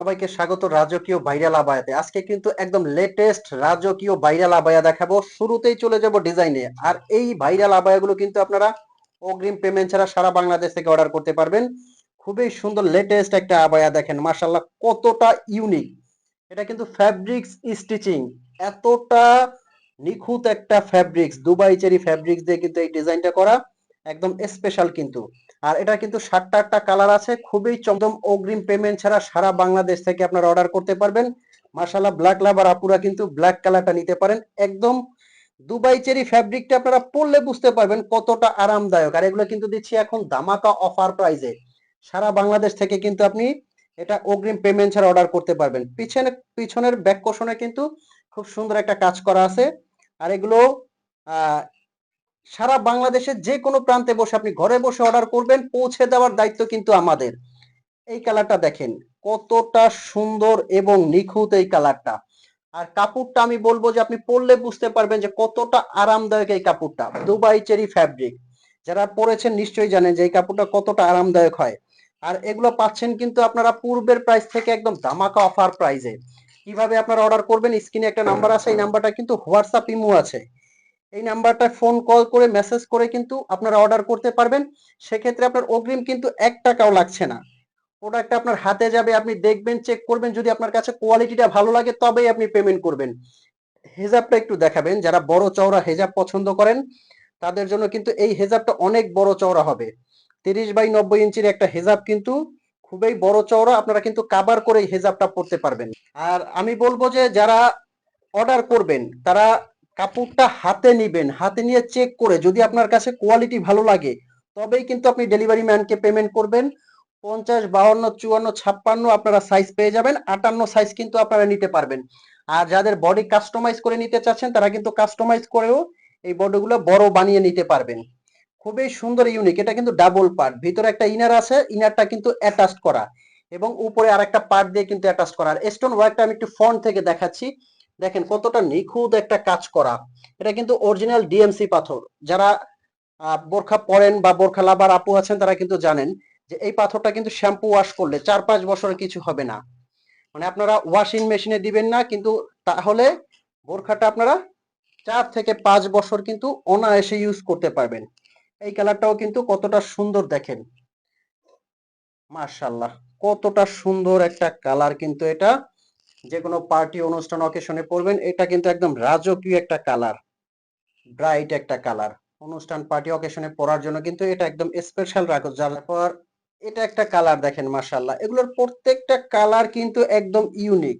সবাইকে স্বাগত রাজকীয় ভাইরাল আবায়াতে। আজকে কিন্তু একদম লেটেস্ট রাজকীয় ভাইরাল আবায়া দেখাবো। শুরুতেই চলে যাব ডিজাইনে। আর এই ভাইরাল আবায়াগুলো কিন্তু আপনারা অগ্রিম পেমেন্ট ছাড়া সারা বাংলাদেশ থেকে অর্ডার করতে পারবেন। খুবই সুন্দর লেটেস্ট একটা আবায়া, দেখেন মাশাআল্লাহ কতটা ইউনিক। এটা কিন্তু ফ্যাব্রিক্স স্টিচিং, এতটা নিখুঁত একটা ফ্যাব্রিক্স, দুবাই চেরি ফ্যাব্রিক্স দিয়ে কিন্তু এই ডিজাইনটা করা, একদম স্পেশাল কিন্তু। আর এটা কিন্তু 7টা কালার আছে, খুবই চমদম। অগ্রিম পেমেন্ট ছাড়া সারা বাংলাদেশ থেকে আপনারা অর্ডার করতে পারবেন। মাশাআল্লাহ ব্ল্যাক লাভার আপুরা কিন্তু ব্ল্যাক কালারটা নিতে পারেন। একদম দুবাই চেরি ফ্যাব্রিকটা আপনারা পরলে বুঝতে পারবেন কতটা আরামদায়ক। আর এগুলো কিন্তু দিচ্ছি এখন ধামাকা অফার প্রাইজে। সারা বাংলাদেশ থেকে কিন্তু আপনি এটা অগ্রিম পেমেন্ট ছাড়া অর্ডার করতে পারবেন। পিছনের ব্যাক কোশনে কিন্তু খুব সুন্দর একটা কাজ করা আছে। আর এগুলো আহ সারা বাংলাদেশের যে কোনো প্রান্তে বসে আপনি ঘরে বসে অর্ডার করবেন, পৌঁছে দেওয়ার দায়িত্ব কিন্তু আমাদের। এই কালারটা দেখেন কতটা সুন্দর এবং নিখুঁত এই কালারটা। আর কাপড়টা আমি বলবো যে আপনি পরলে বুঝতে পারবেন যে কতটা আরামদায়ক এই কাপড়টা। দুবাই চেরি ফ্যাব্রিক, যারা পরেছেন নিশ্চয়ই জানেন যে এই কাপড়টা কতটা আরামদায়ক হয়। আর এগুলো পাচ্ছেন কিন্তু আপনারা পূর্বের প্রাইস থেকে একদম ধামাকা অফার প্রাইজে। কিভাবে আপনারা অর্ডার করবেন, স্ক্রিনে একটা নাম্বার আছে, এই নাম্বারটা কিন্তু হোয়াটসঅ্যাপ ইমো আছে। এই নাম্বারটায় ফোন কল করে মেসেজ করে কিন্তু আপনারা অর্ডার করতে পারবেন। সেক্ষেত্রে আপনার অগ্রিম কিন্তু 1 টাকাও লাগছে না। প্রোডাক্ট আপনার হাতে যাবে, আপনি দেখবেন, চেক করবেন, যদি আপনার কাছে কোয়ালিটিটা ভালো লাগে তবেই আপনি পেমেন্ট করবেন। হেজাবটা একটু দেখাবেন, যারা বড় চওড়া হেজাব পছন্দ করেন তাদের জন্য কিন্তু এই হেজাবটা অনেক বড় চওড়া হবে। 30 বাই 90 ইঞ্চির একটা হেজাব কিন্তু খুবই বড় চওড়া, আপনারা কিন্তু কাভার করে এই হেজাবটা পরতে পারবেন। আর আমি বলবো যে যারা অর্ডার করবেন তারা কাপড়টা হাতে নিবেন, হাতে নিয়ে চেক করে যদি আপনার কাছে কোয়ালিটি ভালো লাগে তবেই কিন্তু আপনি ডেলিভারি ম্যানকে পেমেন্ট করবেন। 50, 52, 54, 56 আপনারা সাইজ পেয়ে যাবেন। 58 সাইজ কিন্তু আপনারা নিতে পারবেন। আর যাদের বডি কাস্টমাইজ করে নিতে চাচ্ছেন তারা কিন্তু কাস্টমাইজ করেও এই বডিগুলো বড় বানিয়ে নিতে পারবেন। খুবই সুন্দর ইউনিক। এটা কিন্তু ডাবল পার্ট, ভিতরে একটা ইনার আছে, ইনারটা কিন্তু অ্যাটাচড করা, এবং উপরে আরেকটা পার্ট দিয়ে কিন্তু অ্যাটাচড করা। আর স্টোন ওয়ার্কটা আমি একটু ফ্রন্ট থেকে দেখাচ্ছি, দেখেন কতটা নিখুঁত একটা কাজ করা। এটা কিন্তু অরিজিনাল ডিএমসি পাথর। যারা বোরখা পরেন বা বোরখা লাভার আপু আছেন তারা কিন্তু জানেন যে এই পাথরটা কিন্তু শ্যাম্পু ওয়াশ করলে 4-5 বছর কিছু হবে না। মানে আপনারা ওয়াশিং মেশিনে দিবেন না কিন্তু, তাহলে বোরখাটা আপনারা 4 থেকে 5 বছর কিন্তু অনায়াসে ইউজ করতে পারবেন। এই কালারটাও কিন্তু কতটা সুন্দর দেখেন, মাশাআল্লাহ কতটা সুন্দর একটা কালার কিন্তু এটা। যে কোনো পার্টি অনুষ্ঠান অকেশনে পরবেন, এটা কিন্তু একদম রাজকীয় একটা কালার, ব্রাইট একটা কালার। অনুষ্ঠান পার্টি অকেশনে পরার জন্য কিন্তু এটা একদম স্পেশাল রাখো। যার পর এটা একটা কালার দেখেন মাশাআল্লাহ, এগুলোর প্রত্যেকটা কালার কিন্তু একদম ইউনিক।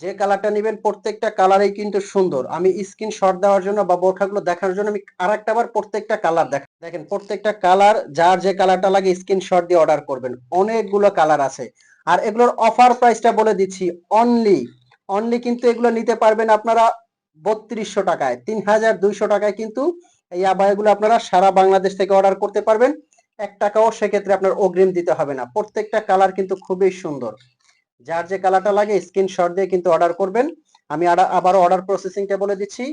যে কালারটা নেবেন প্রত্যেকটা কালারই কিন্তু সুন্দর। আমি স্ক্রিনশট দেওয়ার জন্য বা বোরখাগুলো দেখানোর জন্য আমি আরেকটা বার প্রত্যেকটা কালার দেখেন প্রত্যেকটা কালার, যার যে কালারটা লাগে স্ক্রিনশট দিয়ে অর্ডার করবেন। অনেকগুলো কালার আছে। আর এগুলোর অফার প্রাইসটা বলে দিচ্ছি, অনলি অনলি কিন্তু এগুলো নিতে পারবেন আপনারা 3200 টাকায়, 3200 টাকায় কিন্তু এই আবায়াগুলো আপনারা সারা বাংলাদেশ থেকে অর্ডার করতে পারবেন। 1 টাকাও সেক্ষেত্রে আপনার অগ্রিম দিতে হবে না। প্রত্যেকটা কালার কিন্তু খুবই সুন্দর। যার যে কালারটা লাগে স্ক্রিনশট দিয়ে কিন্তু অর্ডার করবেন। আমি আবারও অর্ডার প্রসেসিংটা বলে দিচ্ছি।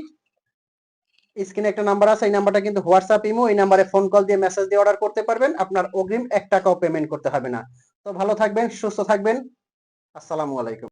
স্ক্রিনে একটা নাম্বার আছে, এই নাম্বারটা কিন্তু হোয়াটসঅ্যাপ ইমো, এই নাম্বারে ফোন কল দিয়ে মেসেজ দিয়ে অর্ডার করতে পারবেন। আপনার অগ্রিম 1 টাকাও পেমেন্ট করতে হবে না। তো ভালো থাকবেন, সুস্থ থাকবেন। আসসালামু আলাইকুম।